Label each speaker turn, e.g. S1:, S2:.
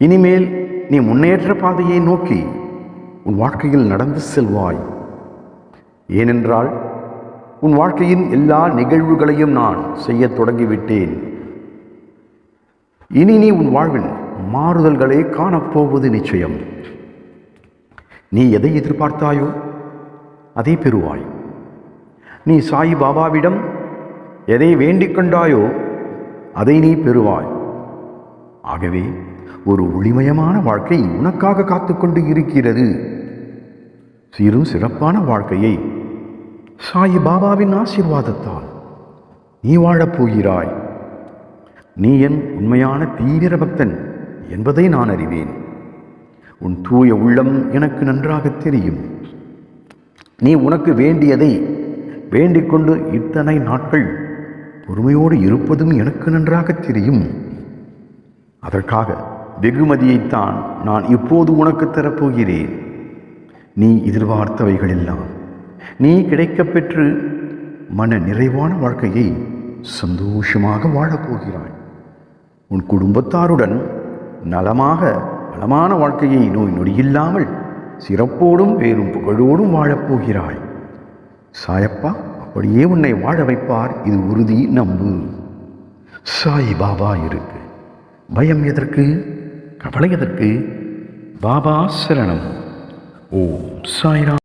S1: இனிமேல் நீ முன்னேற்ற பாதையை நோக்கி உன் வாழ்க்கையில் நடந்து செல்வாய். ஏனென்றால் உன் வாழ்க்கையின் எல்லா நிகழ்வுகளையும் நான் செய்ய தொடங்கிவிட்டேன். இனி நீ உன் வாழ்வில் மாறுதல்களை காணப்போவது நிச்சயம். நீ எதை எதிர்பார்த்தாயோ அதை பெறுவாய். நீ சாய் பாபாவிடம் எதை வேண்டிக் கொண்டாயோ அதை நீ பெறுவாய். ஆகவே ஒரு ஒளிமயமான வாழ்க்கை உனக்காக காத்துக்கொண்டு இருக்கிறது. சீரும் சிறப்பான வாழ்க்கையை சாய் பாபாவின் ஆசீர்வாதத்தால் நீ வாழப்போகிறாய். நீ என் உண்மையான தீவிர பக்தன் என்பதை நான் அறிவேன். உன் தூய உள்ளம் எனக்கு நன்றாக தெரியும். நீ உனக்கு வேண்டியதை வேண்டிக் கொண்டு இத்தனை நாட்கள் பொறுமையோடு இருப்பதும் எனக்கு நன்றாக தெரியும். அதற்காக வெகுமதியைத்தான் நான் இப்போது உனக்கு தரப்போகிறேன். நீ எதிர்பார்த்தவைகளெல்லாம் நீ கிடைக்கப்பெற்று மன நிறைவான வாழ்க்கையை சந்தோஷமாக வாழப்போகிறாய். உன் குடும்பத்தாருடன் நலமான வாழ்க்கையை நோய் நொடியில்லாமல் சிறப்போடும் பேரும் புகழோடும் வாழப்போகிறாய். சாயப்பா அப்படியே உன்னை வாழ வைப்பார். இது உறுதி, நம்பு. சாய் பாபா இருக்கு. பயம் எதற்கு? கவலை எதற்கு? பாபா சரணம். ஓம் சாய்ராம்.